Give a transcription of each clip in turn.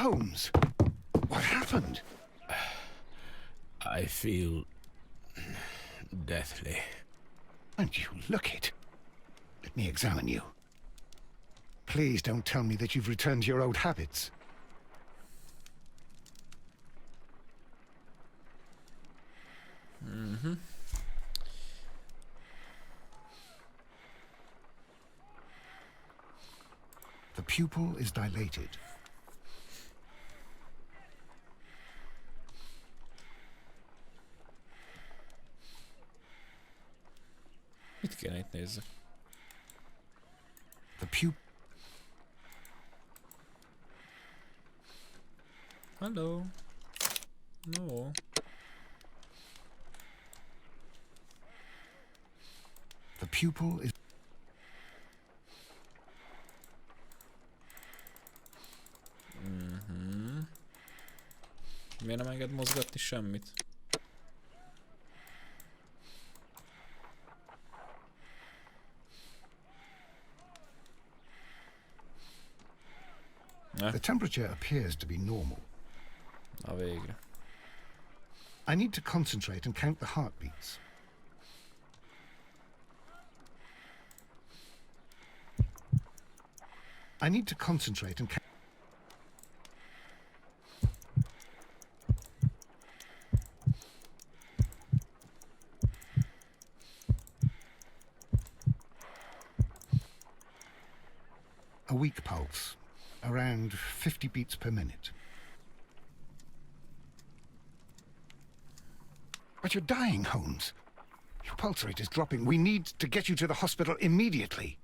Holmes, what happened? I feel deathly. And you look it. Let me examine you. Please don't tell me that you've returned to your old habits. The pupil is dilated. Mit kéne itt nézzek? The pupil... Hello. No. The pupil is... Miért nem enged mozgatni semmit? The temperature appears to be normal. Na végre. I need to concentrate and count the heartbeats. I need to concentrate and count... A weak pulse, around 50 beats per minute. But you're dying, Holmes. Your pulse rate is dropping. We need to get you to the hospital immediately.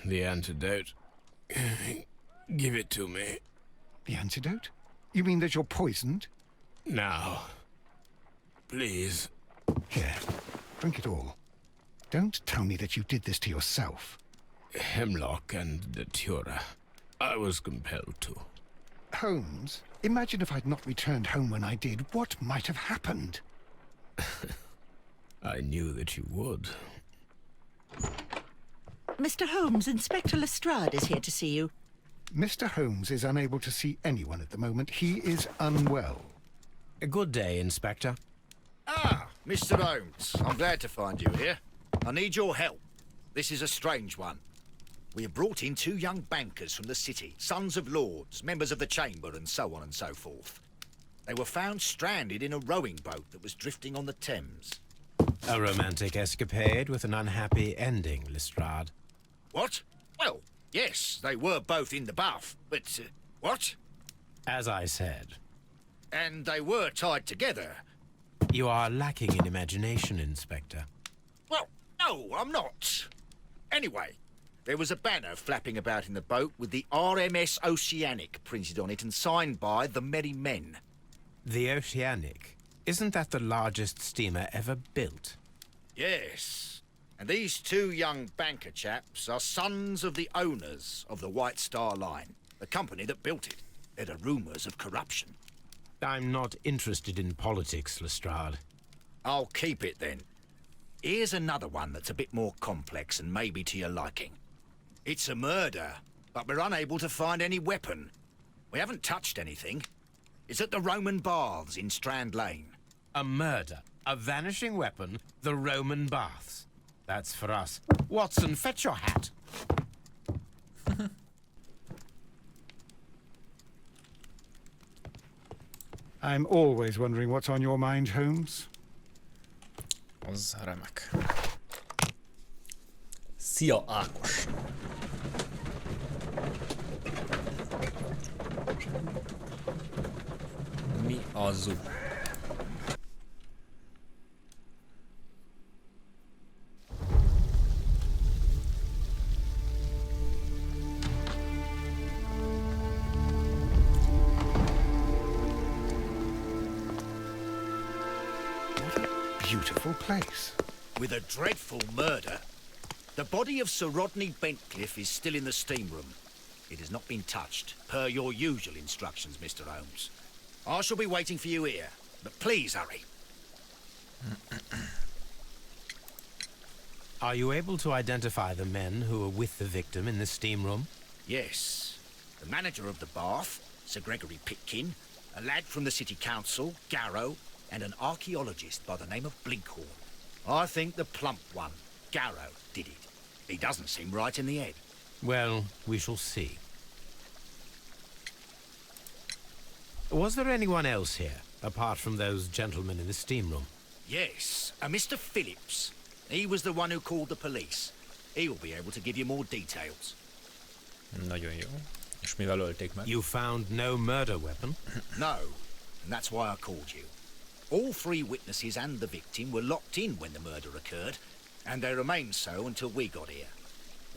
The antidote. Give it to me. The antidote? You mean that you're poisoned? Now. Please. Here, drink it all. Don't tell me that you did this to yourself. Hemlock and datura. I was compelled to. Holmes, imagine if I'd not returned home when I did. What might have happened? I knew that you would. Mr. Holmes, Inspector Lestrade is here to see you. Mr. Holmes is unable to see anyone at the moment. He is unwell. A good day, Inspector. Ah, Mr. Holmes. I'm glad to find you here. I need your help. This is a strange one. We have brought in 2 young bankers from the city, sons of lords, members of the chamber, and so on and so forth. They were found stranded in a rowing boat that was drifting on the Thames. A romantic escapade with an unhappy ending, Lestrade. What? Well, yes, they were both in the bath, but, what? As I said, And they were tied together. you are lacking in imagination, Inspector. Well, no, I'm not. Anyway, there was a banner flapping about in the boat with the RMS Oceanic printed on it and signed by the Merry Men. The Oceanic. Isn't that the largest steamer ever built? Yes. And these 2 young banker chaps are sons of the owners of the White Star Line, the company that built it. There are rumours of corruption. I'm not interested in politics, Lestrade. I'll keep it then. Here's another one that's a bit more complex and maybe to your liking. It's a murder, but we're unable to find any weapon. We haven't touched anything. It's at the Roman Baths in Strand Lane. A murder, a vanishing weapon, the Roman baths. That's for us. Watson, fetch your hat. I'm always wondering what's on your mind, Holmes. Az remek. Szia, Ákos! Mi azu? Beautiful place. With a dreadful murder. The body of Sir Rodney Bentcliffe is still in the steam room. It has not been touched, per your usual instructions, Mr. Holmes. I shall be waiting for you here, but please hurry. Are you able to identify the men who were with the victim in the steam room? Yes. The manager of the bath, Sir Gregory Pitkin, a lad from the city council, Garrow, and an archaeologist by the name of Blinkhorn. I think the plump one, Garrow, did it. He doesn't seem right in the head. Well, we shall see. Was there anyone else here, apart from those gentlemen in the steam room? Yes, a Mr. Phillips. He was the one who called the police. He'll be able to give you more details. Nagyon jó. És mivel ölték meg? You found no murder weapon? No, and that's why I called you. All three witnesses and the victim were locked in when the murder occurred, and they remained so until we got here.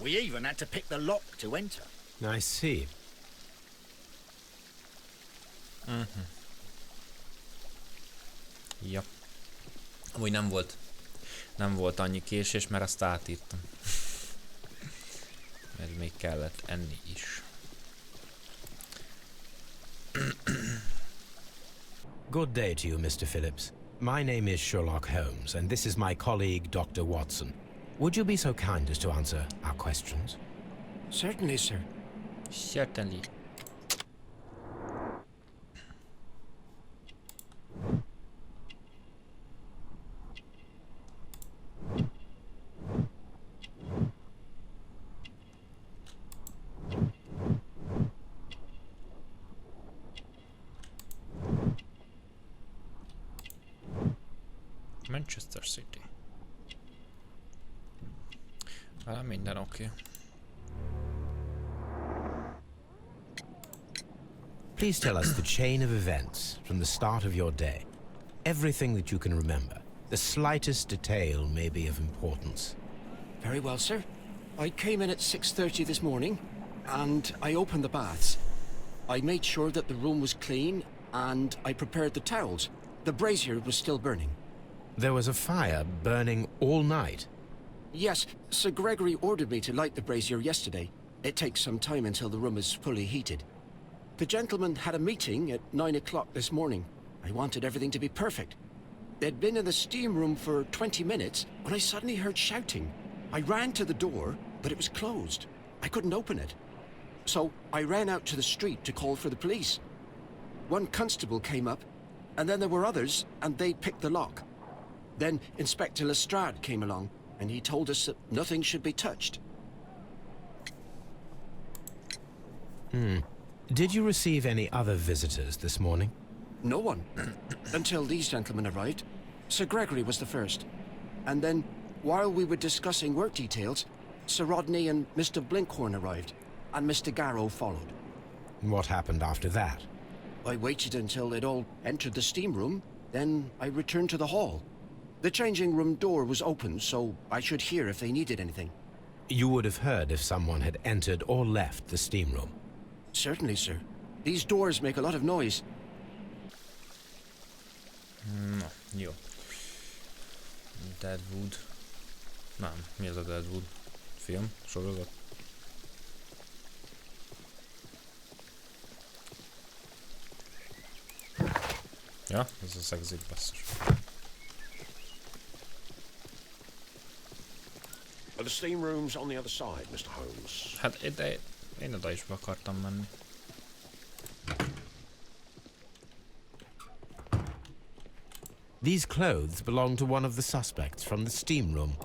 We even had to pick the lock to enter. I see. Ja. Amúgy nem volt annyi késés, mert azt átírtam. Mert még kellett enni is. Good day to you, Mr. Phillips. My name is Sherlock Holmes, and this is my colleague, Dr. Watson. Would you be so kind as to answer our questions? Certainly, sir. Certainly. Manchester City. Vele minden oké. Please tell us the chain of events from the start of your day. Everything that you can remember. The slightest detail may be of importance. Very well, sir. I came in at 6:30 this morning, and I opened the baths. I made sure that the room was clean, and I prepared the towels. The brazier was still burning. There was a fire burning all night. Yes, Sir Gregory ordered me to light the brazier yesterday. It takes some time until the room is fully heated. The gentlemen had a meeting at 9 o'clock this morning. I wanted everything to be perfect. They'd been in the steam room for 20 minutes when I suddenly heard shouting. I ran to the door, but it was closed. I couldn't open it. So I ran out to the street to call for the police. One constable came up, and then there were others, and they picked the lock. Then Inspector Lestrade came along, and he told us that nothing should be touched. Did you receive any other visitors this morning? No one. Until these gentlemen arrived. Sir Gregory was the first. And then, while we were discussing work details, Sir Rodney and Mr. Blinkhorn arrived, and Mr. Garrow followed. What happened after that? I waited until they'd all entered the steam room, then I returned to the hall. The changing room door was open, so I should hear if they needed anything. You would have heard if someone had entered or left the steam room. Certainly, sir. These doors make a lot of noise. Na, jó. Deadwood. Nem, mi ez a Deadwood? Film? Sorozat? Ja, ez az exit basszus. The steam room's on the other side, Mr. Holmes. Hát én oda is be akartam menni. These clothes belong to one of the suspects from the steam room.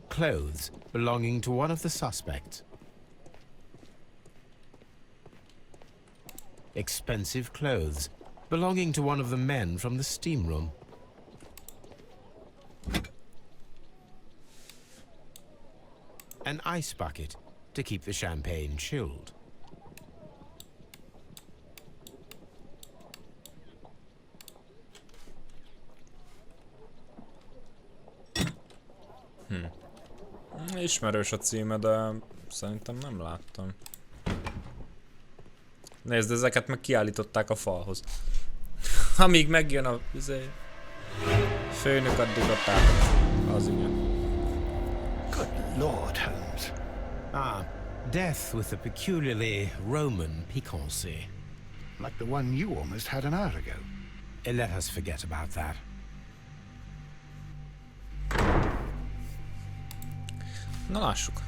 Clothes belonging to one of the suspects. Expensive clothes belonging to one of the men from the steam room. An ice bucket to keep the champagne chilled. Ismerős a címe, de szerintem nem láttam. Nézd, ezeket meg kiállították a falhoz. Amíg megjön a főnök, addig ott áll. Az igen. Good Lord, Holmes. Death with a peculiarly Roman piquancy. Like the one you almost had an hour ago. Let us forget about that. Na lássuk.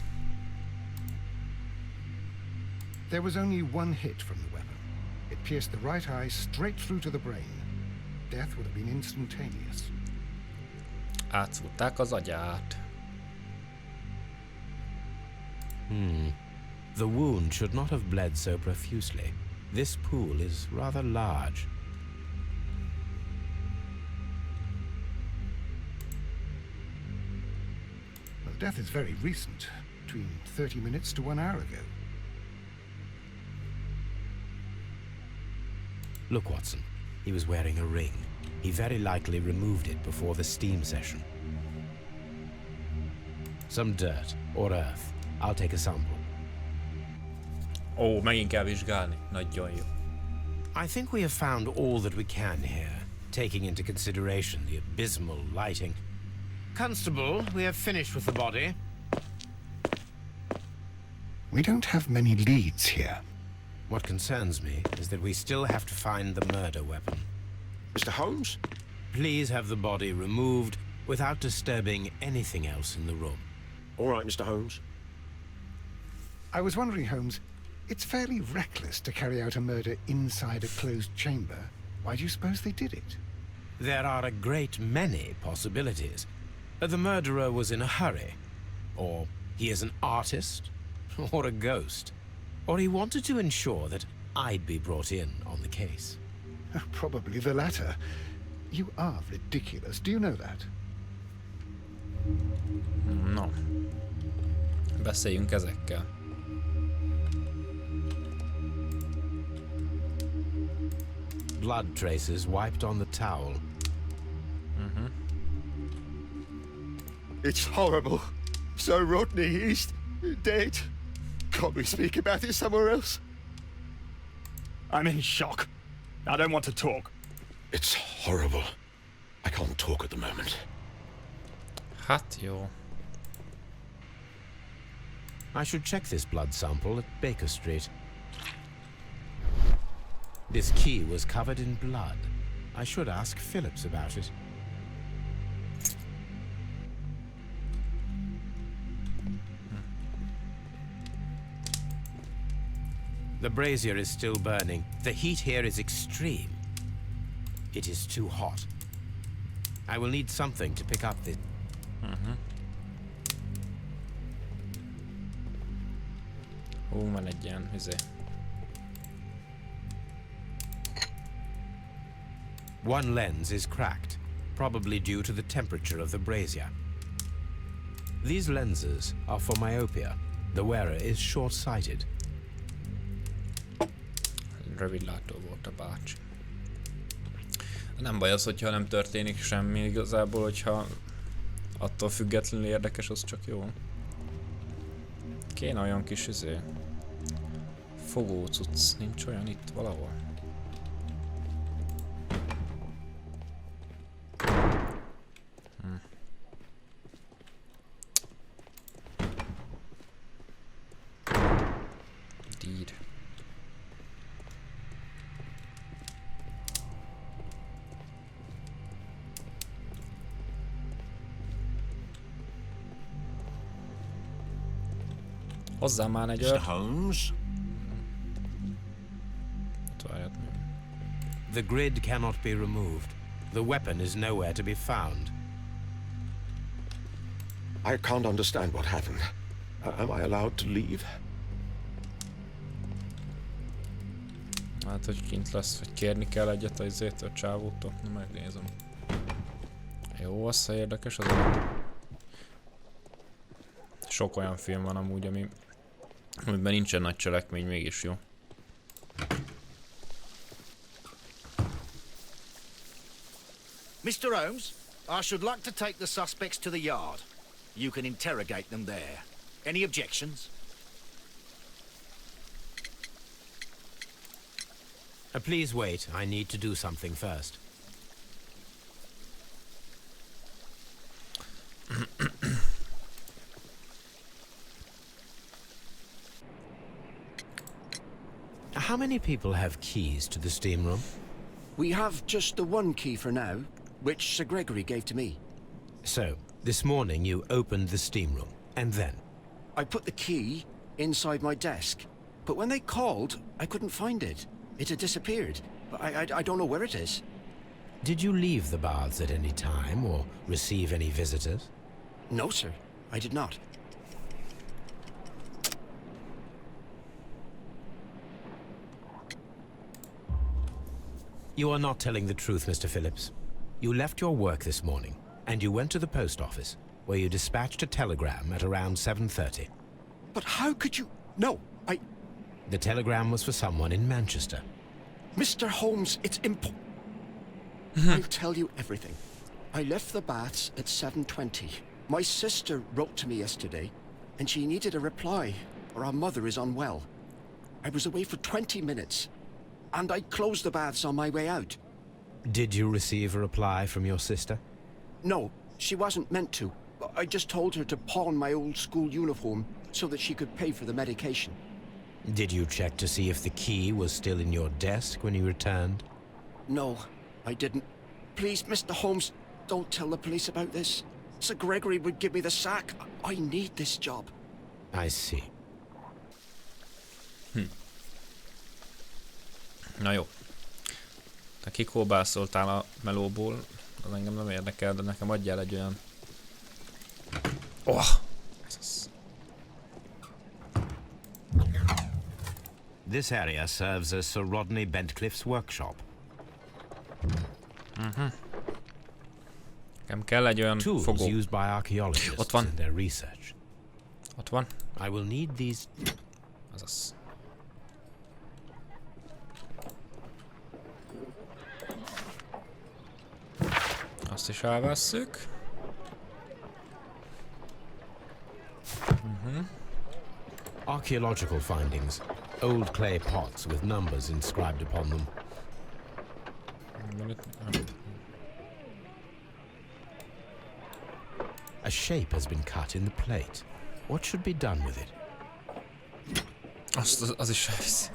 There was only one hit from the weapon. pierced the right eye straight through to the brain. Death would have been instantaneous. Átszúrták az agyát. The wound should not have bled so profusely. This pool is rather large. Well, death is very recent, between 30 minutes to 1 hour ago. Look, Watson. He was wearing a ring. He very likely removed it before the steam session. Some dirt or earth. I'll take a sample. Ó, megint kell vizsgálni. Nagyon jó. I think we have found all that we can here, taking into consideration the abysmal lighting. Constable, we have finished with the body. We don't have many leads here. What concerns me is that we still have to find the murder weapon. Mr. Holmes? Please have the body removed without disturbing anything else in the room. All right, Mr. Holmes. I was wondering, Holmes, it's fairly reckless to carry out a murder inside a closed chamber. Why do you suppose they did it? There are a great many possibilities. The murderer was in a hurry. Or he is an artist. Or a ghost. Or he wanted to ensure that I'd be brought in on the case. Probably the latter. You are ridiculous. Do you know that? No. Beszéljünk ezekkel. Blood traces wiped on the towel. It's horrible. So Rodney, he's dead. Can't we speak about it somewhere else? I'm in shock. I don't want to talk. It's horrible. I can't talk at the moment. Hát jó. I should check this blood sample at Baker Street. This key was covered in blood. I should ask Phillips about it. The brazier is still burning. The heat here is extreme. It is too hot. I will need something to pick up this. Van egy ilyen, One lens is cracked, probably due to the temperature of the brazier. These lenses are for myopia. The wearer is short-sighted. Rövidlátó volt a bácsi. Nem baj az, hogyha nem történik semmi igazából, hogyha attól függetlenül érdekes, az csak jó. Kéne olyan kis fogócucc, nincs olyan itt valahol? Indeed. Hozzá már egy Mr. Holmes? The grid cannot be removed. The weapon is nowhere to be found. I can't understand what happened. Am I allowed to leave? Hát, hogy kint lesz, hogy kérni kell egyet a csávótól. Na, megnézem. Jó, az érdekes, az sok olyan film van amúgy, amiben nincsen nagy cselekmény, mégis jó. Mr. Holmes, I should like to take the suspects to the yard. You can interrogate them there. Any objections? Please wait. I need to do something first. How many people have keys to the steam room? We have just the one key for now, which Sir Gregory gave to me. So, this morning you opened the steam room, and then? I put the key inside my desk, but when they called, I couldn't find it. It had disappeared. I don't know where it is. Did you leave the baths at any time or receive any visitors? No, sir. I did not. You are not telling the truth, Mr. Phillips. You left your work this morning, and you went to the post office, where you dispatched a telegram at around 7:30. But how could you... No, The telegram was for someone in Manchester. Mr. Holmes, it's I'll tell you everything. I left the baths at 7:20. My sister wrote to me yesterday, and she needed a reply, or our mother is unwell. I was away for 20 minutes, and I closed the baths on my way out. Did you receive a reply from your sister? No, she wasn't meant to. I just told her to pawn my old school uniform so that she could pay for the medication. Did you check to see if the key was still in your desk when you returned? No, I didn't. Please, Mr. Holmes, don't tell the police about this. Sir Gregory would give me the sack. I need this job. I see. Na jó. Te kikóbászoltál a melóból, az engem nem érdekel, de nekem adjál egy olyan... This area serves as Sir Rodney Bentcliffe's workshop. Nekem kell egy olyan Tools fogó. used by archaeologists in their research. Ott van. I will need these. Azaz. Azt is elvesszük. Archaeological findings. Old clay pots with numbers inscribed upon them. A shape has been cut in the plate. What should be done with it? Az is elviszi.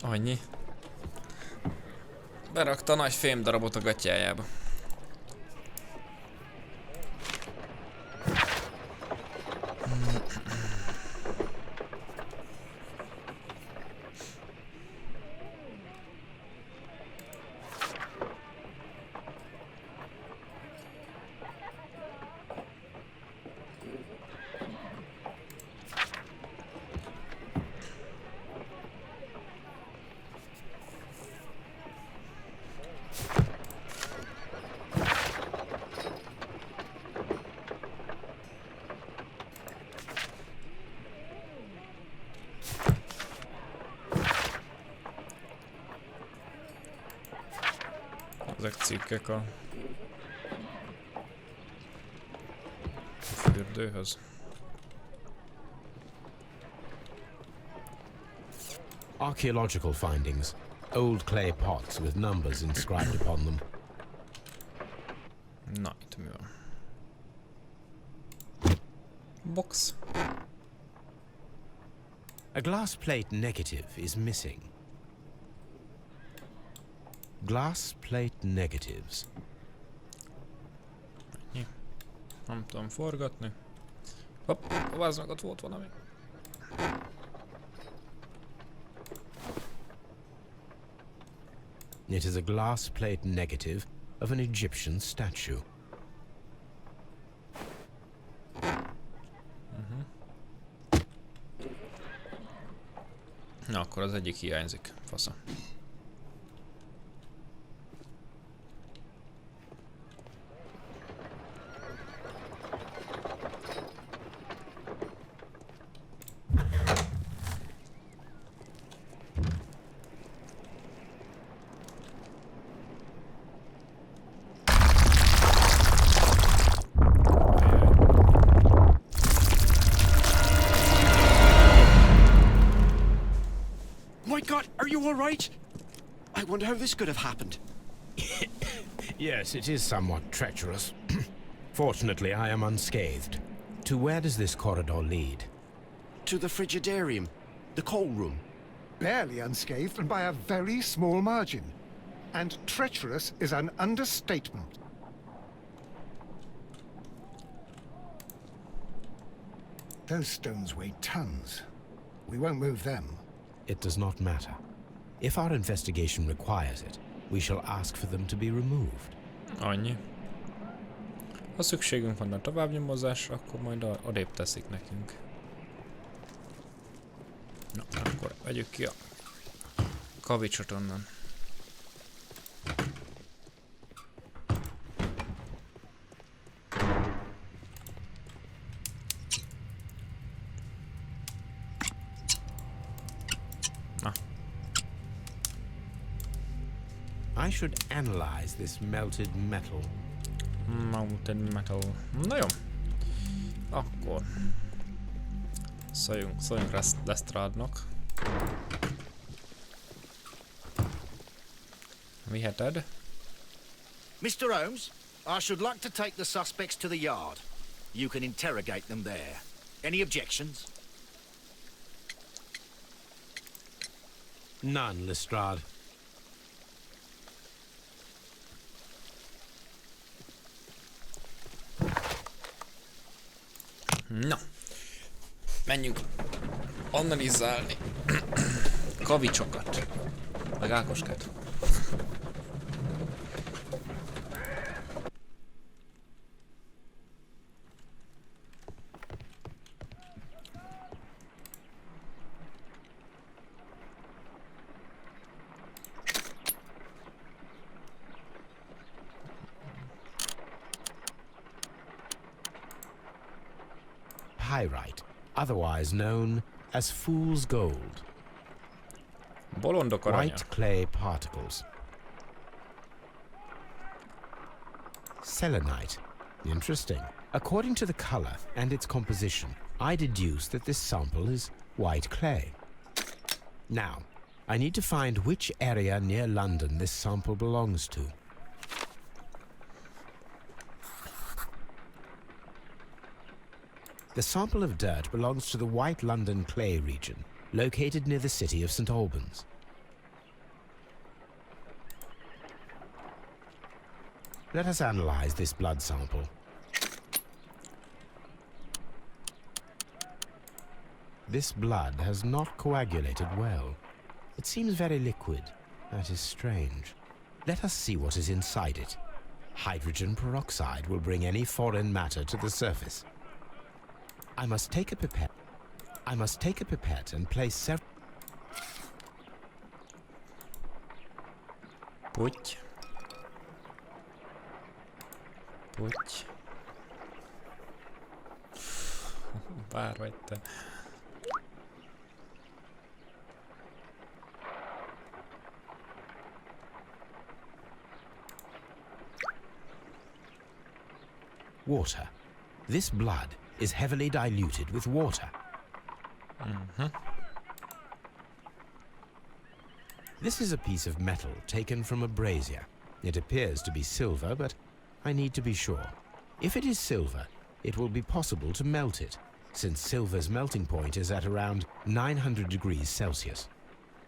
Annyi. Berakta a nagy fémdarabot a gatyájába. Ezek cikkek a fürdőhöz. Archaeological findings. Old clay pots with numbers inscribed upon them. Na, itt mi van? Box. A glass plate negative is missing. Glass plate negatives. Nem tudom forgatni. Hopp, vázd meg, ott volt valami. It is a glass plate negative of an Egyptian statue. Na, akkor az egyik hiányzik. Fasza. My God, are you all right? I wonder how this could have happened. Yes, it is somewhat treacherous. Fortunately, I am unscathed. To where does this corridor lead? To the frigidarium, the coal room. Barely unscathed and by a very small margin. And treacherous is an understatement. Those stones weigh tons. We won't move them. It does not matter. If our investigation requires it, we shall ask for them to be removed. Annyi. Ha szükségünk van a továbbnyomozásra, akkor majd odébb teszik nekünk. Na, akkor vegyük ki a kavicsot onnan. Na. I should analyze this melted metal. Mountain metal. Na jó. Akkor szóljunk Lestrade-nak. Viheted. Mr. Holmes, I should like to take the suspects to the yard. You can interrogate them there. Any objections? None, Lestrade. Na, menjünk analizálni kavicsokat, meg Ákoskát. Pyrite, otherwise known as fool's gold. Bolondok aranya. White clay particles. Selenite. Interesting. According to the color and its composition, I deduce that this sample is white clay. Now, I need to find which area near London this sample belongs to. The sample of dirt belongs to the White London clay region, located near the city of St. Albans. Let us analyze this blood sample. This blood has not coagulated well. It seems very liquid. That is strange. Let us see what is inside it. Hydrogen peroxide will bring any foreign matter to the surface. I must take a pipette and place several... Puty. Bár vagy te. Water. This blood is heavily diluted with water. This is a piece of metal taken from a brazier. It appears to be silver, but I need to be sure. If it is silver, it will be possible to melt it, since silver's melting point is at around 900 degrees Celsius.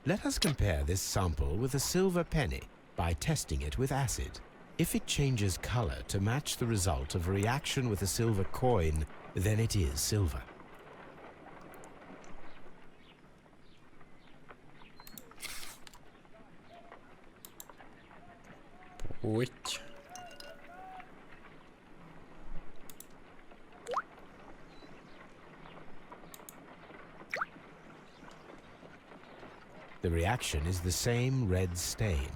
Let us compare this sample with a silver penny by testing it with acid. If it changes color to match the result of a reaction with a silver coin, then it is silver. Which? The reaction is the same red stain.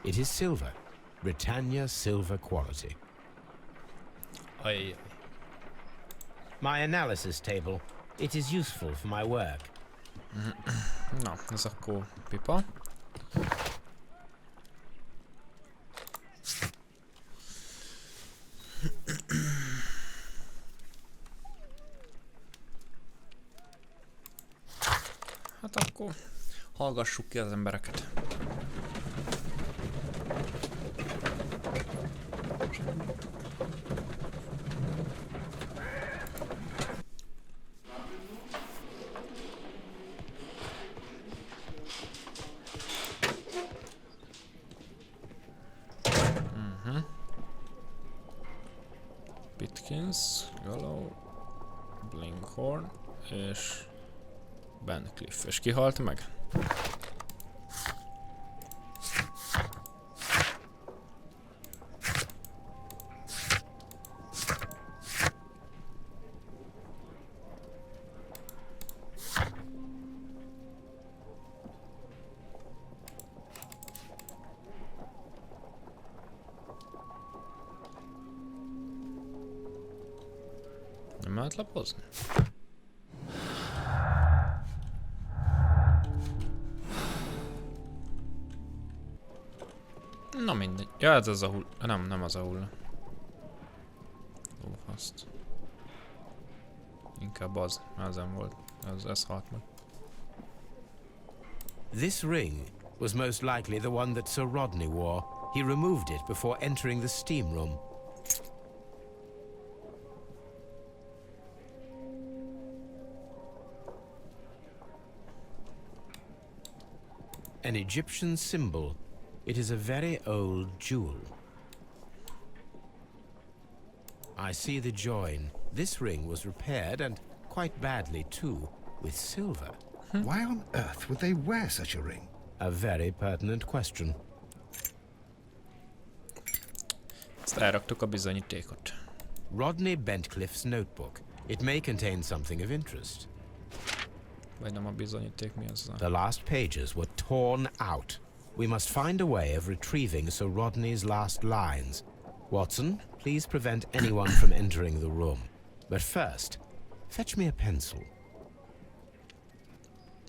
It is silver. Britannia silver quality. Aye. My analysis table. It is useful for my work. Na, ez akkor pipa. Hát akkor hallgassuk ki az embereket. Pitkins, Gallow, Blinkhorn és Ben Cliff. És ki halt meg? Nem lehet lapozni? Na mindegy. Ja, ez az a hull... Nem az a hull. Ó, azt. Inkább az. Ezen volt. Ez halt meg. This ring was most likely the one that Sir Rodney wore. He removed it before entering the steam room. An Egyptian symbol. It is a very old jewel. I see the join. This ring was repaired, and quite badly too, with silver. Why on earth would they wear such a ring? A very pertinent question. Ezt elraktuk a bizonyítékot. Rodney Bentcliffe's notebook. It may contain something of interest. Vagy nem a bizonyíték, mi az? The last pages were torn out. We must find a way of retrieving Sir Rodney's last lines. Watson, please prevent anyone from entering the room. But first, fetch me a pencil.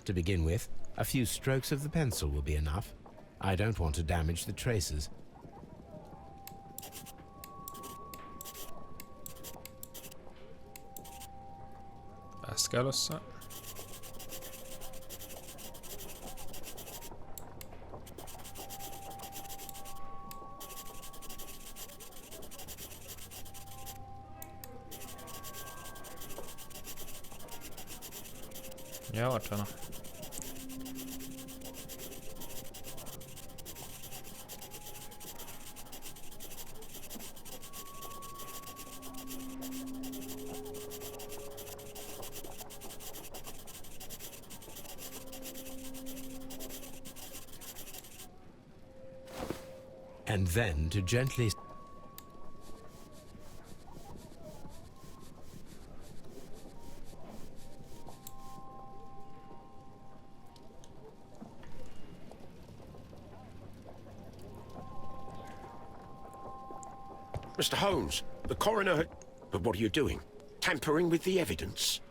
To begin with, a few strokes of the pencil will be enough. I don't want to damage the traces. Ezt kell össze. Ja, ott van. And then to gently... Mr. Holmes, the coroner had... But what are you doing? Tampering with the evidence?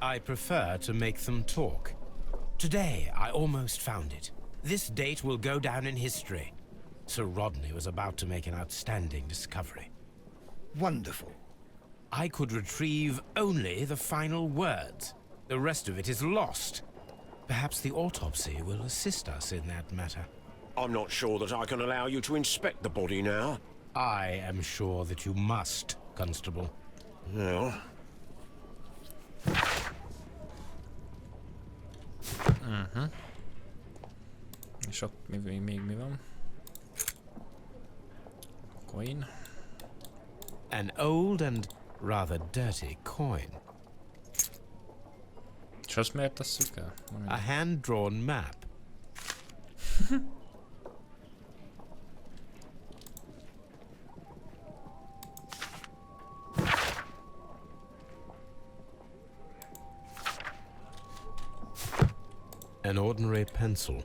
I prefer to make them talk. Today, I almost found it. This date will go down in history. Sir Rodney was about to make an outstanding discovery. Wonderful. I could retrieve only the final words. The rest of it is lost. Perhaps the autopsy will assist us in that matter. I'm not sure that I can allow you to inspect the body now. I am sure that you must, Constable. Well... És ott még mi van? Coin. An old and rather dirty coin. És azt miért tesszük el? A hand-drawn map. An ordinary pencil.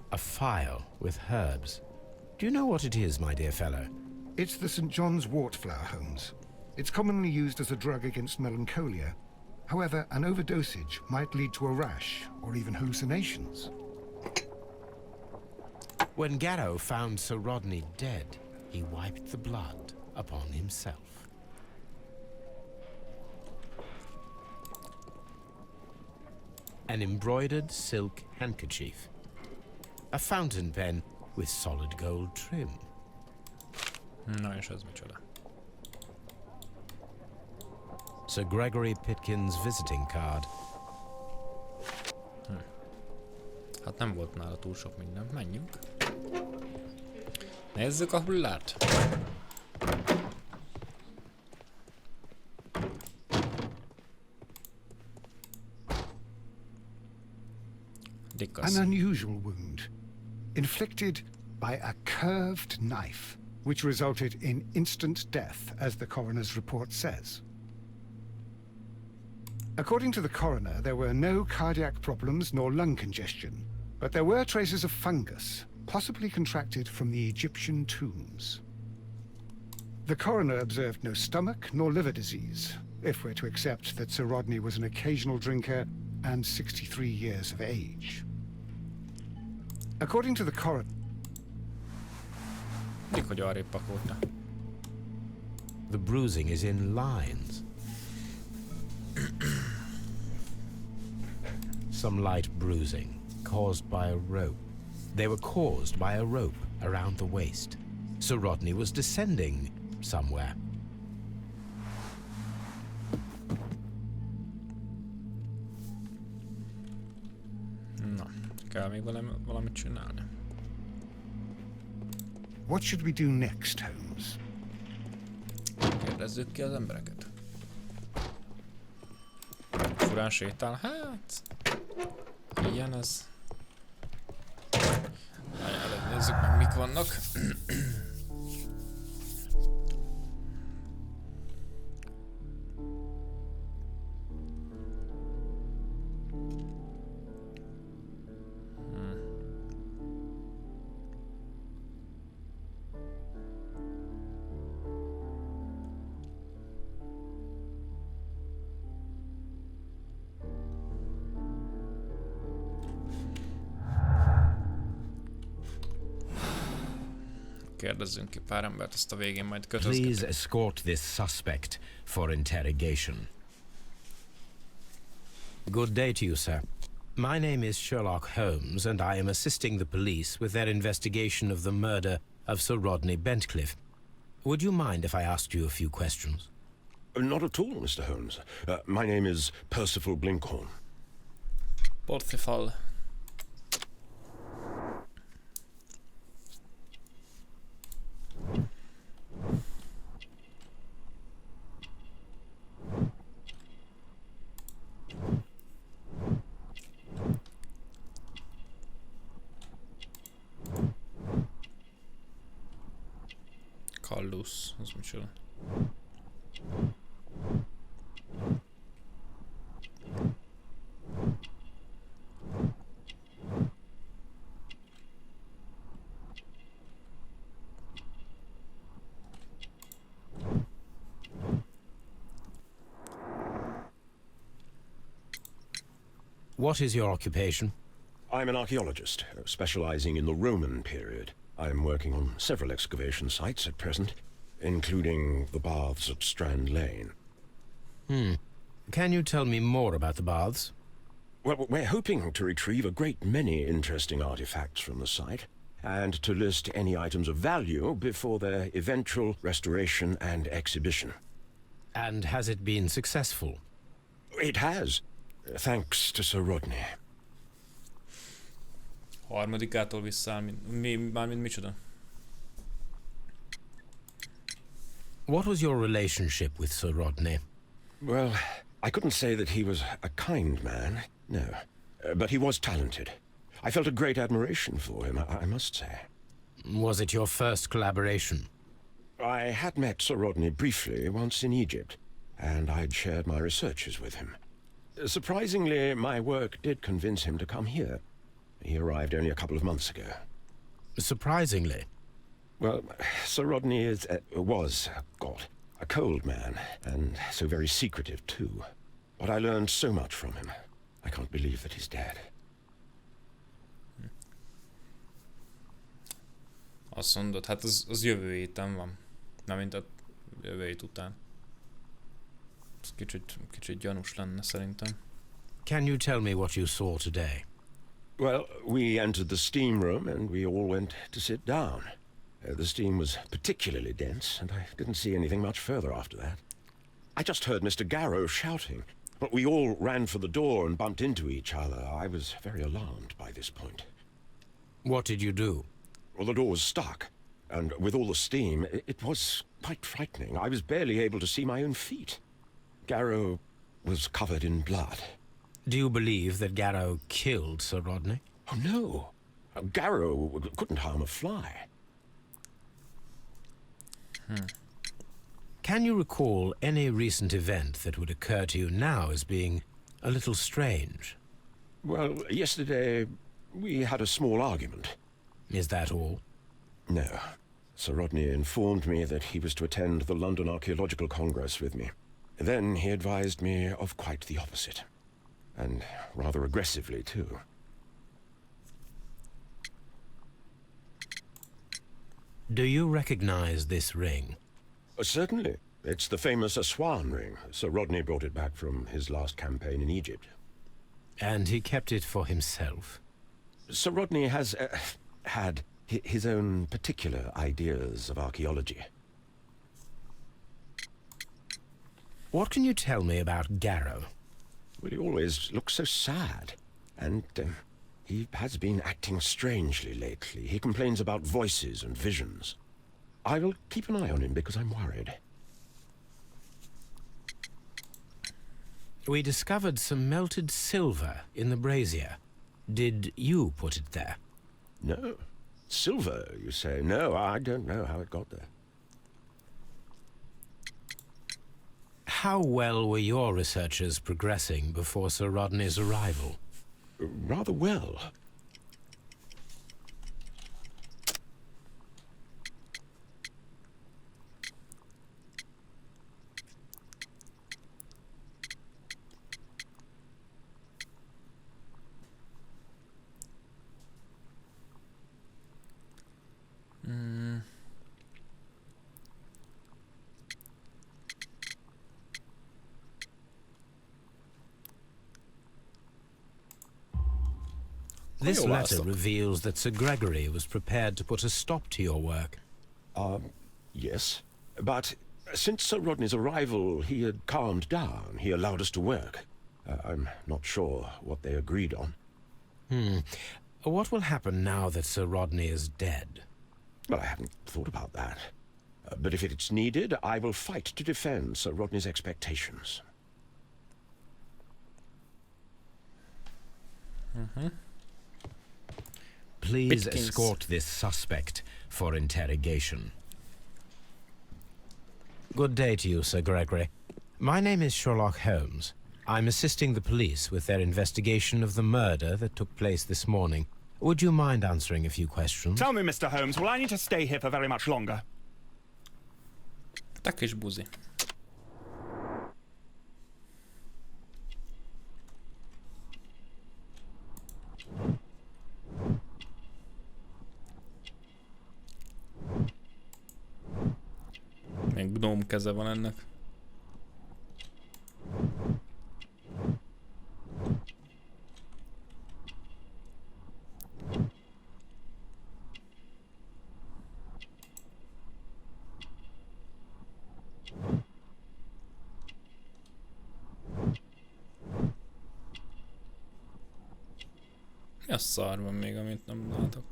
A file with herbs. Do you know what it is, my dear fellow? It's the St. John's wort flower, Holmes. It's commonly used as a drug against melancholia. However, an overdosage might lead to a rash or even hallucinations. When Garrow found Sir Rodney dead, he wiped the blood upon himself. An embroidered silk handkerchief. A fountain pen with solid gold trim. Na és ez micsoda? Sir Gregory Pitkin's visiting card. Hát nem volt nála túl sok minden. Menjünk. Nézzük a hullát. An unusual wound, inflicted by a curved knife, which resulted in instant death, as the coroner's report says. According to the coroner, there were no cardiac problems nor lung congestion, but there were traces of fungus, possibly contracted from the Egyptian tombs. The coroner observed no stomach nor liver disease, if we're to accept that Sir Rodney was an occasional drinker and 63 years of age. According to the coroner... Hogy arrébb pakolta. The bruising is in lines. Some light bruising, caused by a rope. They were caused by a rope around the waist. Sir Rodney was descending somewhere. Na, kell még valamit csinálni. What should we do next, Holmes? Kérdezzük ki az embereket. Furán sétál, hát... Ilyen ez. Előbb nézzük meg, mik vannak. Kérdezzünk ki pár embert, azt a végén majd kötözgetünk. Please escort this suspect for interrogation. Good day to you, sir. My name is Sherlock Holmes, and I am assisting the police with their investigation of the murder of Sir Rodney Bentcliffe. Would you mind if I asked you a few questions? Not at all, Mr. Holmes. My name is Percival Blinkhorn. Portfifal. Kallus, az micsoda? What is your occupation? I'm an archaeologist, specializing in the Roman period. I'm working on several excavation sites at present, including the baths at Strand Lane. Can you tell me more about the baths? Well, we're hoping to retrieve a great many interesting artifacts from the site, and to list any items of value before their eventual restoration and exhibition. And has it been successful? It has, thanks to Sir Rodney. Harmadikától visszaáll, mármint micsoda? What was your relationship with Sir Rodney? Well, I couldn't say that he was a kind man, no. But he was talented. I felt a great admiration for him, I must say. Was it your first collaboration? I had met Sir Rodney briefly once in Egypt, and I'd shared my researches with him. Surprisingly, my work did convince him to come here. He arrived only a couple of months ago. Surprisingly? Well, Sir Rodney was a cold man, and so very secretive too. But I learned so much from him. I can't believe that he's dead. Azt mondod, hát az jövő héten van. Mármint a jövő hét után. Ez kicsit gyanús lenne szerintem. Can you tell me what you saw today? Well, we entered the steam room and we all went to sit down. The steam was particularly dense, and I didn't see anything much further after that. I just heard Mr. Garrow shouting, but we all ran for the door and bumped into each other. I was very alarmed by this point. What did you do? Well, the door was stuck, and with all the steam, it was quite frightening. I was barely able to see my own feet. Garrow was covered in blood. Do you believe that Garrow killed Sir Rodney? Oh, no. Garrow couldn't harm a fly. Can you recall any recent event that would occur to you now as being a little strange? Well, yesterday we had a small argument. Is that all? No. Sir Rodney informed me that he was to attend the London Archaeological Congress with me. Then he advised me of quite the opposite. And rather aggressively, too. Do you recognize this ring? Certainly. It's the famous Aswan ring. Sir Rodney brought it back from his last campaign in Egypt. And he kept it for himself? Sir Rodney has had his own particular ideas of archaeology. What can you tell me about Garrow? Well, he always looks so sad. And he has been acting strangely lately. He complains about voices and visions. I will keep an eye on him because I'm worried. We discovered some melted silver in the brazier. Did you put it there? No. Silver, you say? No, I don't know how it got there. How well were your researchers progressing before Sir Rodney's arrival? Rather well. This letter reveals that Sir Gregory was prepared to put a stop to your work. Yes. But since Sir Rodney's arrival, he had calmed down. He allowed us to work. I'm not sure what they agreed on. What will happen now that Sir Rodney is dead? Well, I haven't thought about that. But if it's needed, I will fight to defend Sir Rodney's expectations. Please Bitkins. escort this suspect for interrogation. Good day to you, Sir Gregory. My name is Sherlock Holmes. I'm assisting the police with their investigation of the murder that took place this morning. Would you mind answering a few questions? Tell me, Mr. Holmes, will I need to stay here for very much longer? Ta kis buzi. Még gnóm keze van ennek. Mi a szar van még, amit nem látok?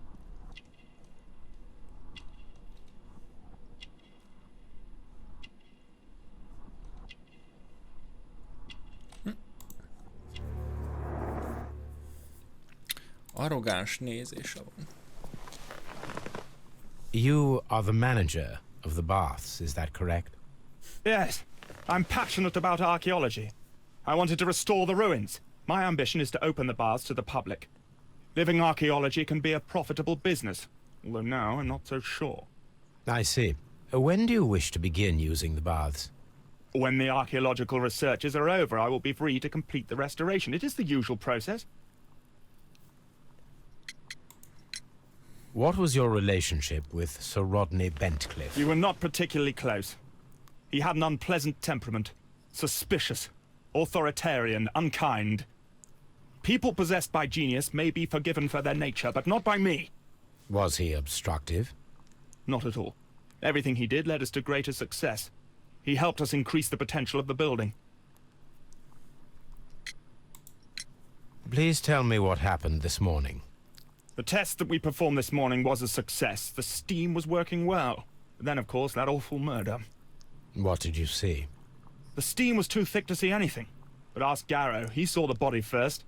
Arrogáns nézése van. You are the manager of the baths, is that correct? Yes. I'm passionate about archaeology. I wanted to restore the ruins. My ambition is to open the baths to the public. Living archaeology can be a profitable business, although now I'm not so sure. I see. When do you wish to begin using the baths? When the archaeological researches are over, I will be free to complete the restoration. It is the usual process. What was your relationship with Sir Rodney Bentcliffe? We were not particularly close. He had an unpleasant temperament. Suspicious, authoritarian, unkind. People possessed by genius may be forgiven for their nature, but not by me. Was he obstructive? Not at all. Everything he did led us to greater success. He helped us increase the potential of the building. Please tell me what happened this morning. The test that we performed this morning was a success. The steam was working well. Then, of course, that awful murder. What did you see? The steam was too thick to see anything. But ask Garrow. He saw the body first.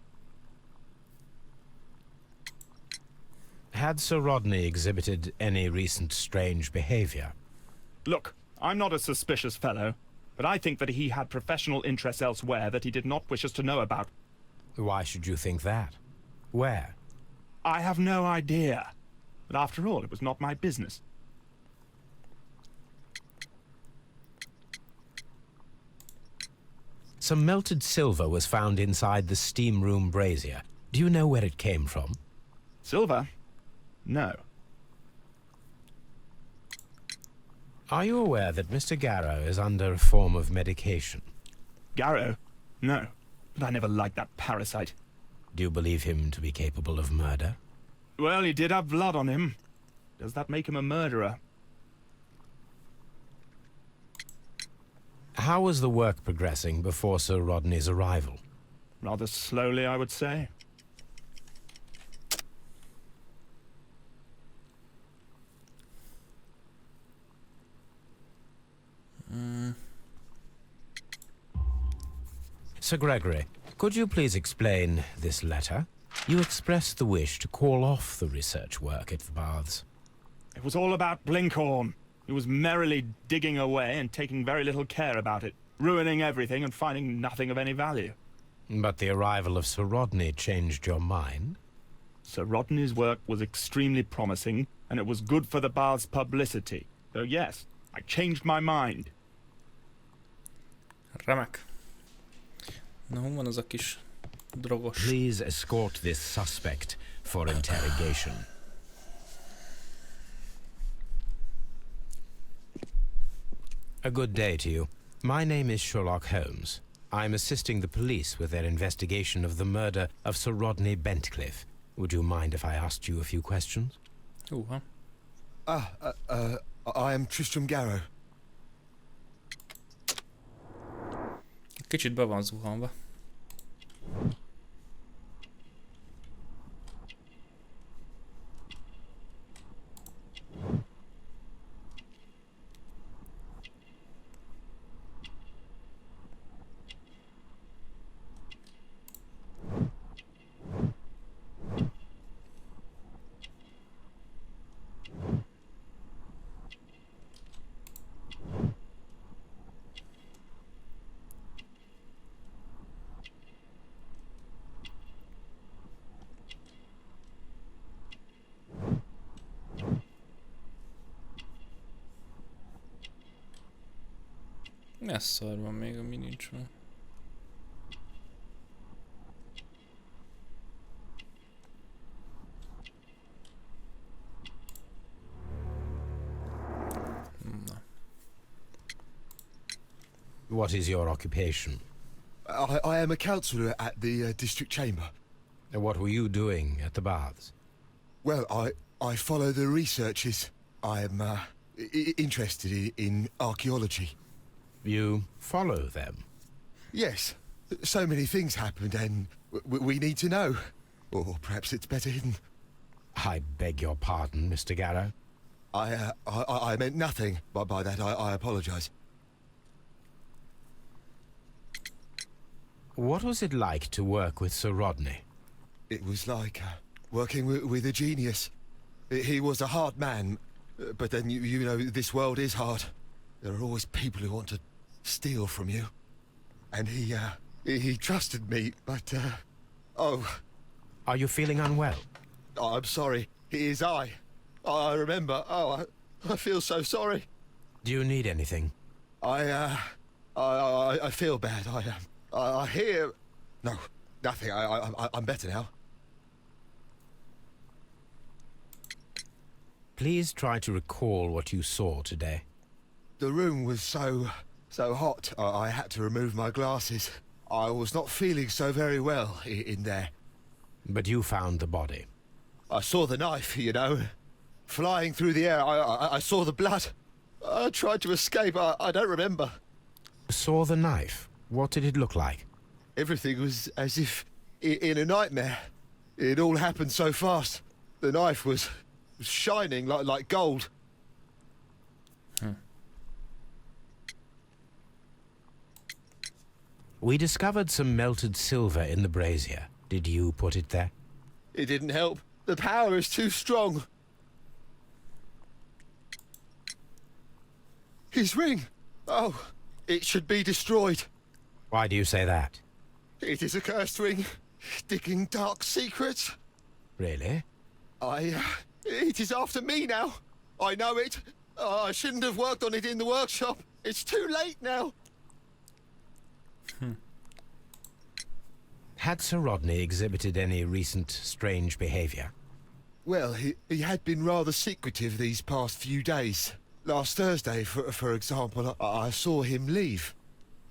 Had Sir Rodney exhibited any recent strange behavior? Look, I'm not a suspicious fellow, but I think that he had professional interests elsewhere that he did not wish us to know about. Why should you think that? Where? I have no idea. But after all, it was not my business. Some melted silver was found inside the steam room brazier. Do you know where it came from? Silver? No. Are you aware that Mr. Garrow is under a form of medication? Garrow? No. But I never liked that parasite. Do you believe him to be capable of murder? Well, he did have blood on him. Does that make him a murderer? How was the work progressing before Sir Rodney's arrival? Rather slowly, I would say. Sir Gregory, could you please explain this letter? You expressed the wish to call off the research work at the baths. It was all about Blinkhorn. He was merrily digging away and taking very little care about it, ruining everything and finding nothing of any value. But the arrival of Sir Rodney changed your mind? Sir Rodney's work was extremely promising, and it was good for the bath's publicity. So yes, I changed my mind. Remek. Na, hol van az a kis drogos? Please escort this suspect for interrogation. A good day to you. My name is Sherlock Holmes. I'm assisting the police with their investigation of the murder of Sir Rodney Bentcliffe. Would you mind if I asked you a few questions? Húha. I am Tristram Garrow. Kicsit be van zuhanva. Mi a szar van még, ami nincs meg? Na. What is your occupation? I am a councillor at the district chamber. And what were you doing at the baths? Well, I follow the researches. I am interested in archaeology. You follow them? Yes. So many things happened and we need to know. Or perhaps it's better hidden. I beg your pardon, Mr. Garrow. I meant nothing by that. I apologise. What was it like to work with Sir Rodney? It was like working with a genius. He was a hard man, but then you know this world is hard. There are always people who want to steal from you. And he trusted me, but oh. Are you feeling unwell? Oh, I'm sorry. It is I remember. Oh, I feel so sorry. Do you need anything? I feel bad. I hear. No, nothing. I'm better now. Please try to recall what you saw today. The room was so hot. I had to remove my glasses. I was not feeling so very well in there. But you found the body. I saw the knife, you know, flying through the air. I saw the blood. I tried to escape. I don't remember. Saw the knife? What did it look like? Everything was as if in a nightmare. It all happened so fast. The knife was shining like gold. We discovered some melted silver in the brazier. Did you put it there? It didn't help. The power is too strong. His ring! Oh, it should be destroyed. Why do you say that? It is a cursed ring, digging dark secrets. Really? It is after me now. I know it. I shouldn't have worked on it in the workshop. It's too late now. Had Sir Rodney exhibited any recent strange behavior? Well, he had been rather secretive these past few days. Last Thursday, for example, I saw him leave.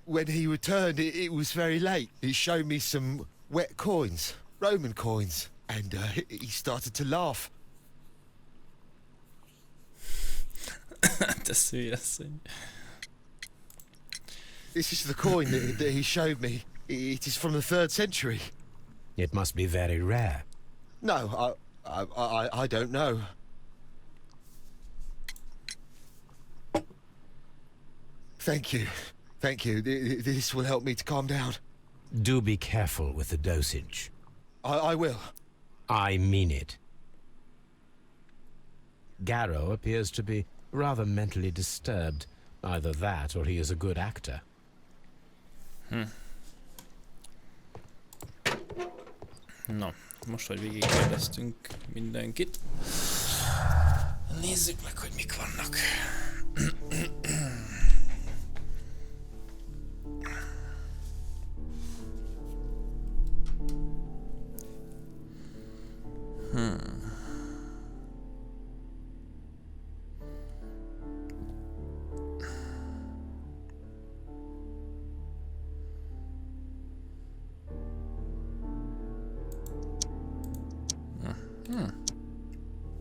When he returned, it was very late. He showed me some wet coins, Roman coins, and he started to laugh. Das asszony. This is the coin that he showed me. It is from the 3rd century. It must be very rare. No, I don't know. Thank you. Thank you. This will help me to calm down. Do be careful with the dosage. I will. I mean it. Garrow appears to be rather mentally disturbed. Either that or he is a good actor. Na, most, hogy végigkérdeztünk mindenkit, nézzük meg, hogy mik vannak.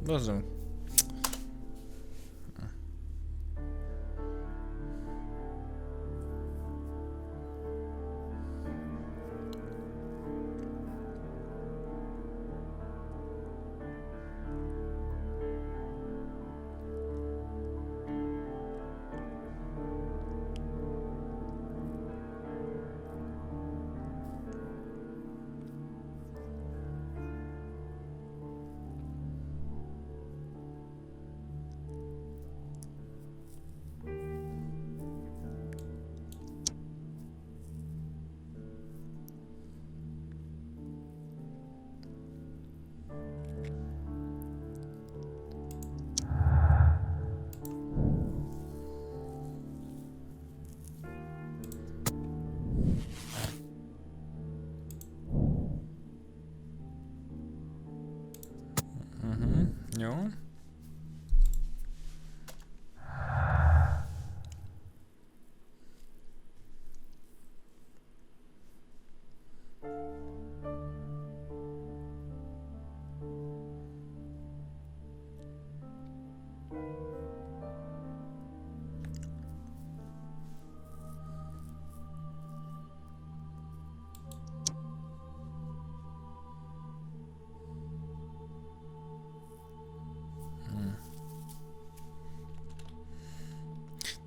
Bazzom. Jó.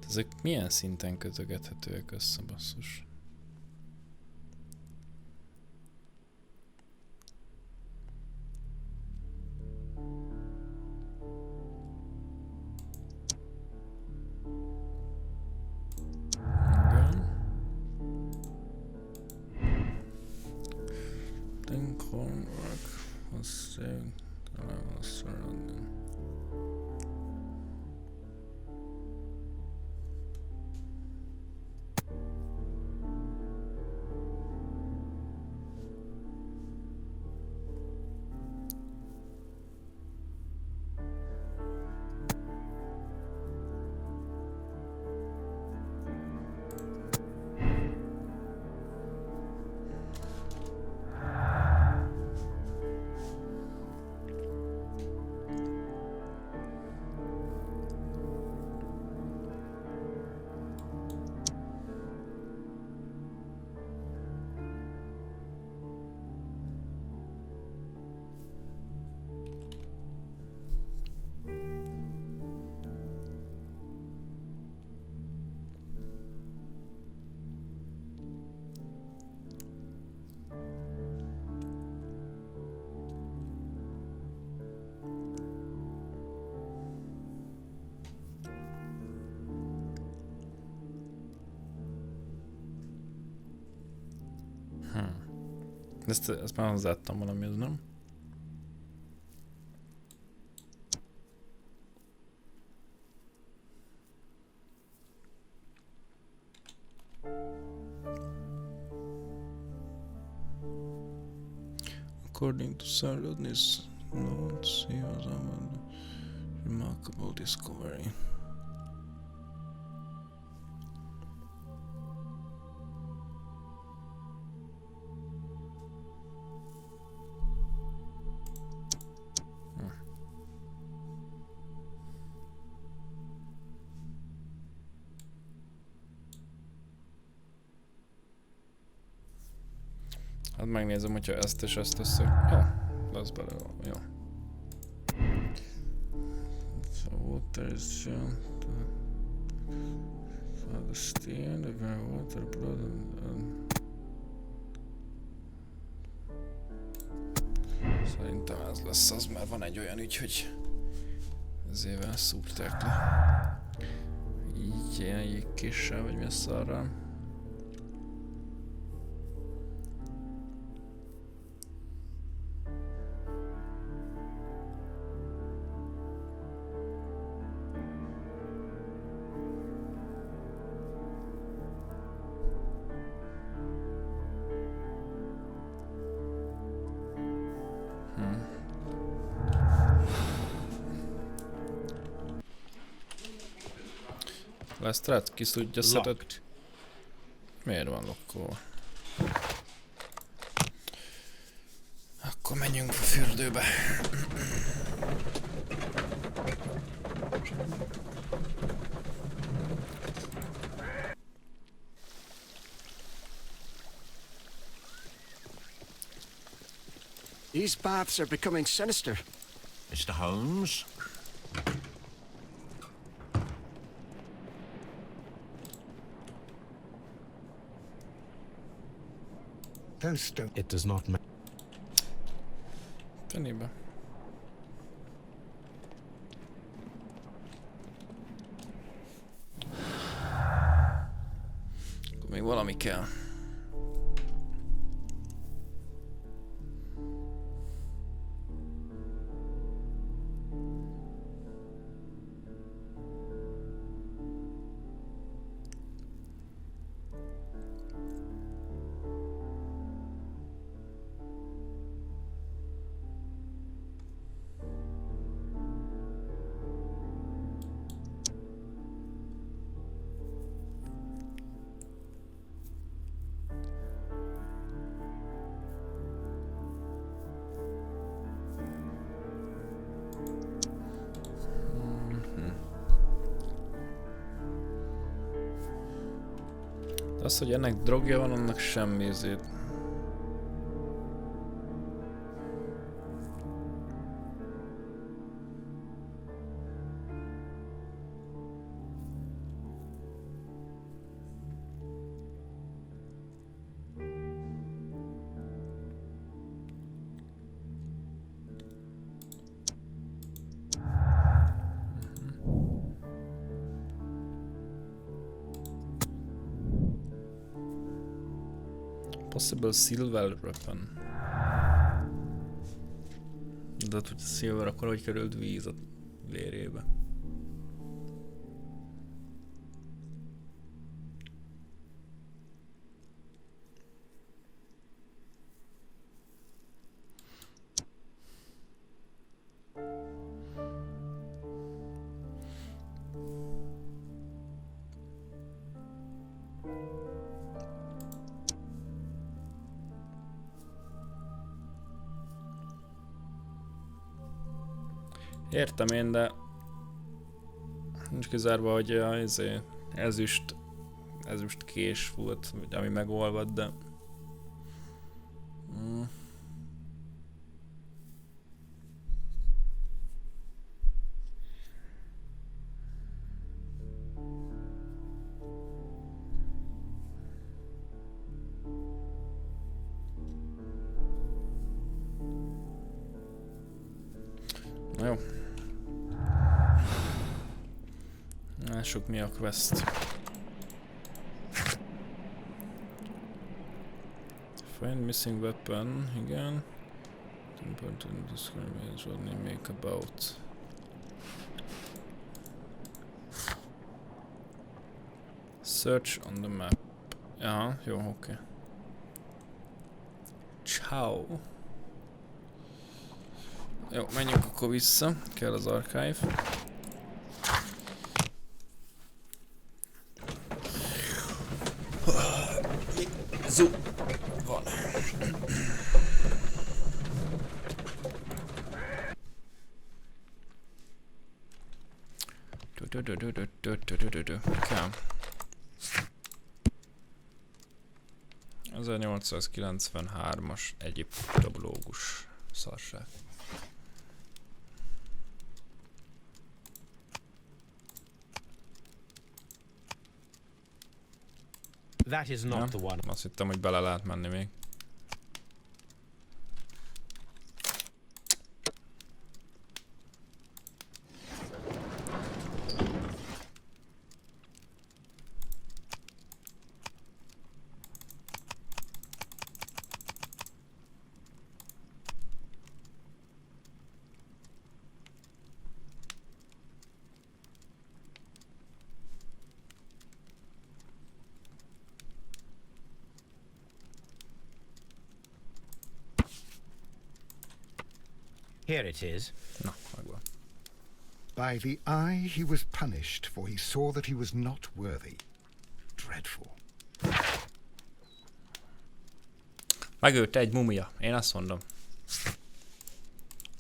Ezek milyen szinten kötögethetőek össze, basszus? Igen. Lincoln work was saying that I was surrounded. Ezt már hozzáadtam valamihez, nem? According to Sir Rodney's notes, he was a remarkable discovery. Hát megnézem, hogyha ezt és ezt össze... Jó, lesz belőle, jó. So water is the steam, the water blood and... Szerintem ez lesz az, mert van egy olyan ügy, hogy ezével szúrták le. Így ilyen jégkéssel, vagy mi a szarral. Lestrade, kiszúdja szetet. Miért van lokkolva? Akkor menjünk a fürdőbe. These baths are becoming sinister. Mr. Holmes? Those stones. It does not matter. Fenébe. Akkor még valami kell. Az, hogy ennek drogja van, annak semmi ezért. Possible silver weapon. De hát, hogy silver, akkor hogy került víz a vérébe? Értem én, de nincs kizárva, hogy ezüst kés volt, ami megolvad, de... Jó. Lássuk, mi a quest. Find missing weapon, igen. Important discrimination, make about. Search on the map. Jaha, jó, oké. Ciao. Jó, menjünk akkor vissza. Kell az archive. Zo van. Kell. 1893-as egyiptológus szarság. That is not the one. Azt hittem, hogy bele lehet menni még. Here it is. Na, megvan. By the eye he was punished, for he saw that he was not worthy. Dreadful. Megölte egy mumia. Én azt mondom.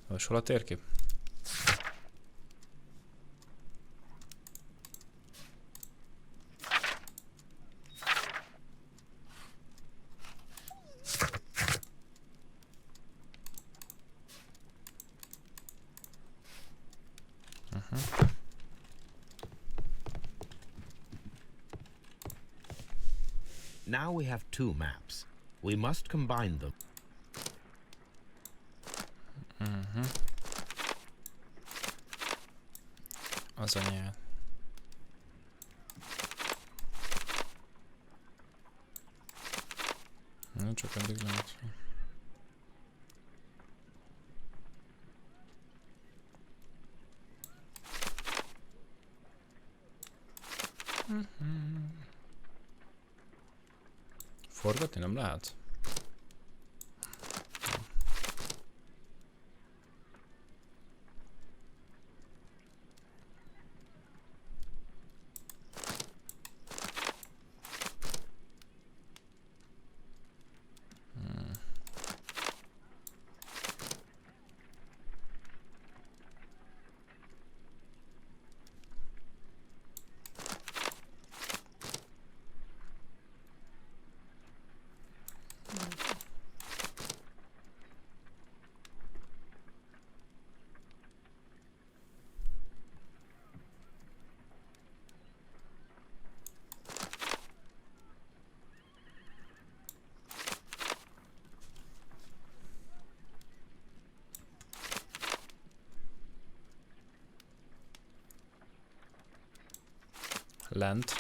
Most hol a térkép? Now we have two maps. We must combine them. Az anyád. Csak eddig lehet. Forgatni nem lehet? Lent.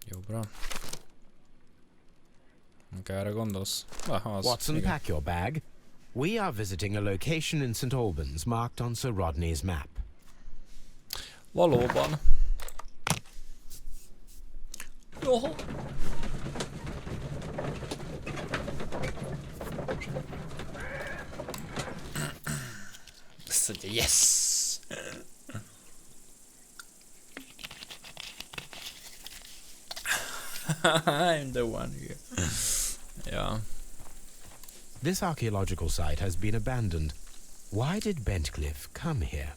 Jobbra. Erre gondolsz? Watson, igen. pack your bag. We are visiting a location in St. Albans marked on Sir Rodney's map. Valóban. Jó. Azt mondja, yes! I'm the one here. Yeah. This archaeological site has been abandoned. Why did Bentcliffe come here?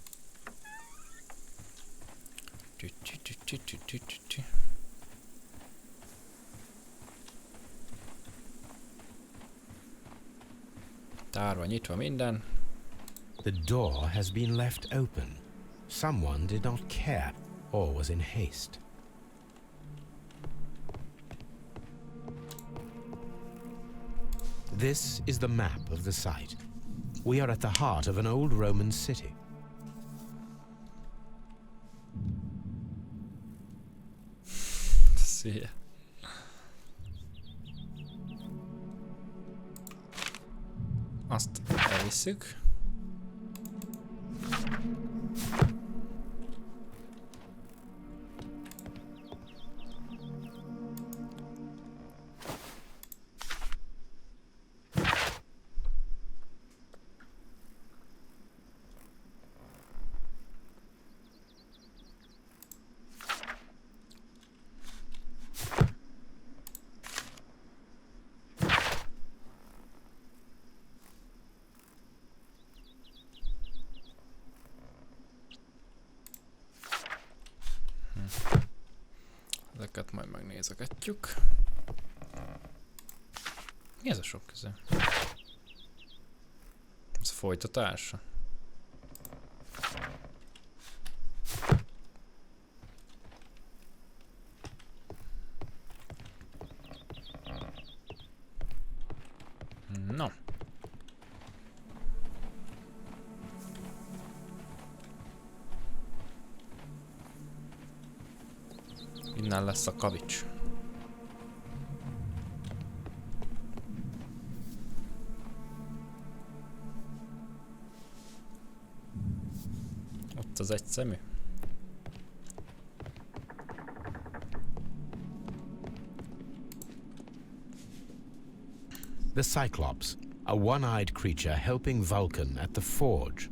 Tárva, nyitva minden. The door has been left open. Someone did not care or was in haste. This is the map of the site. We are at the heart of an old Roman city. Szia. Azt elvisszük. Ezeket majd megnézegetjük. Mi ez a sok köze? Ez a folytatása? No. Innen lesz a kavics. Ott az egy szemű. The Cyclops, a one-eyed creature helping Vulcan at the forge.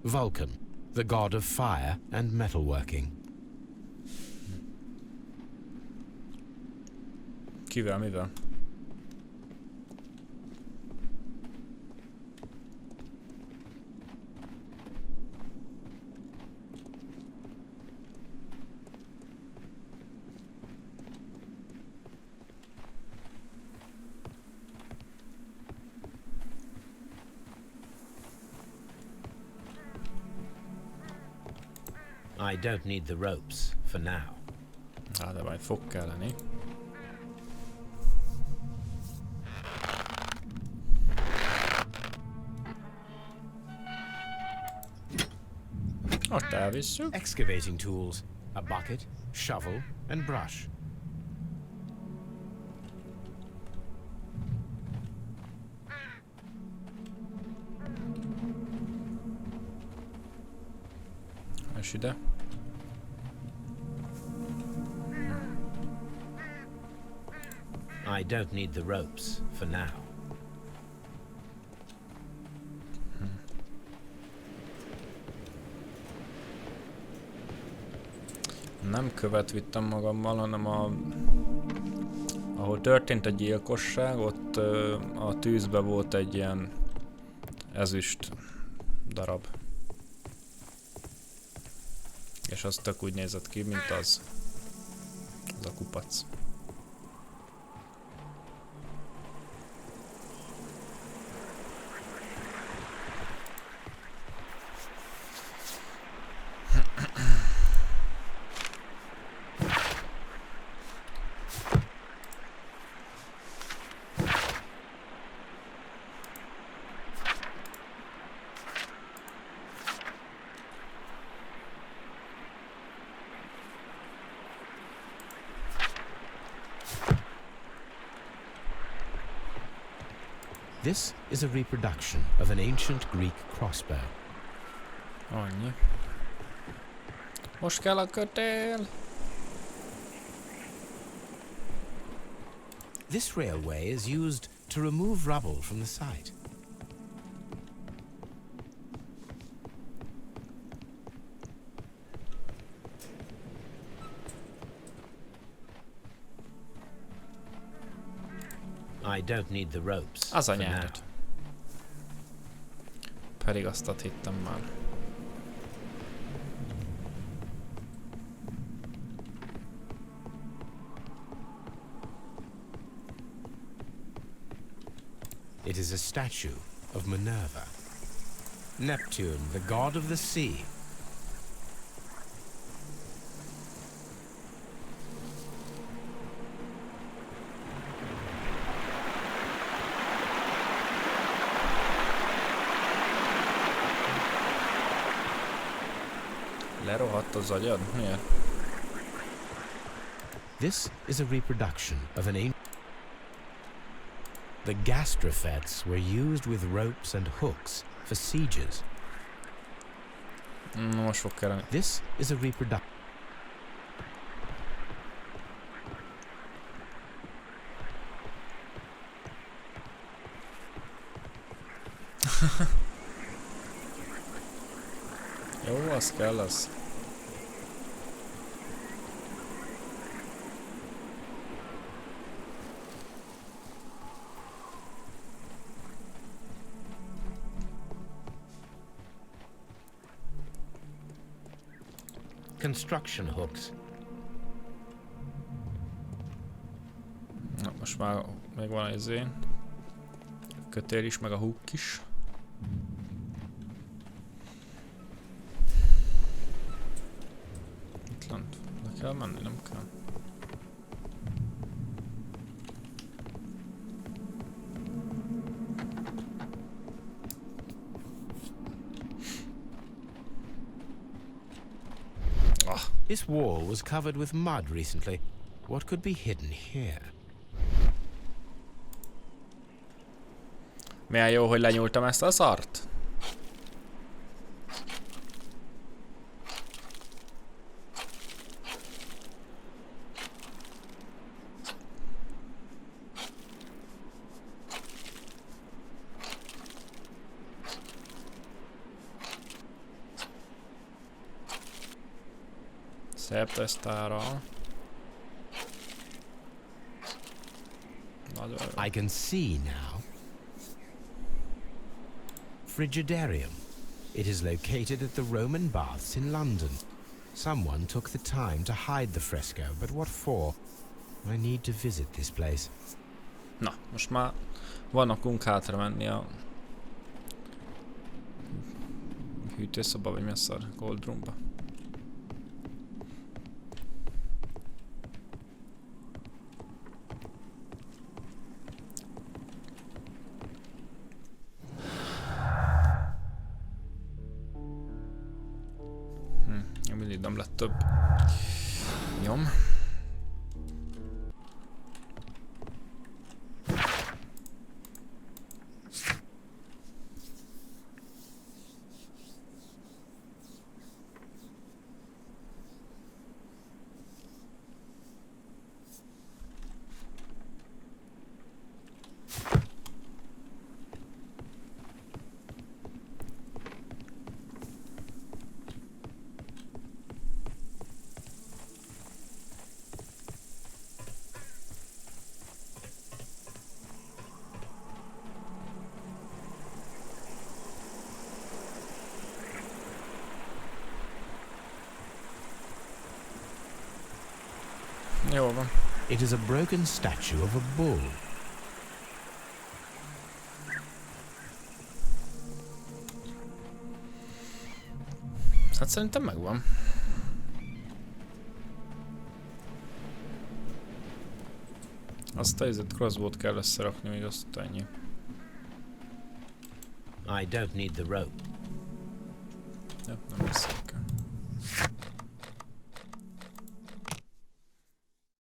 Vulcan, the god of fire and metalworking. Kivel, mivel? I don't need the ropes for now. De majd fog kelleni. Ott elvisszük. Excavating tools, a bucket, shovel, and brush. És ide. I don't need the ropes for now. Nem követ vittem magammal, hanem ahol történt a gyilkosság, ott a tűzbe volt egy ilyen ezüst darab. És az tök úgy nézett ki, mint az a kupac. This is a reproduction of an ancient Greek crossbow. Annyi. Most kell a kötél! This railway is used to remove rubble from the site. I don't need the ropes. Az a for now. nyert. Pedig azt hittem már. It is a statue of Minerva. Neptune, the god of the sea. Lerohadt az agyad? Miért? This is a reproduction of an ancient... The gastrofets were used with ropes and hooks for sieges. Most fog kellene. This is a reproduction. Jó, az kell az. Construction hooks. Na, most már megvan az én. Kötél is, meg a hook is. Itt lent le kell menni, nem kell. This wall was covered with mud recently. What could be hidden here? Milyen jó, hogy lenyúltam ezt a szart? Szép tesztárral. I can see now. Frigidarium. It is located at the Roman baths in London. Someone took the time to hide the fresco, but what for? I need to visit this place. Na, most már van okunk hátra menni a hűtőszoba, vagy mi a szar? Cold roomba. Nem lett több nyom. Jó van. It is a broken statue of a bull. Hát szerintem megvan. Azt a izet crossbow-t kell összerakni, még azt ennyi. I don't need the rope. Ja, nem hiszem.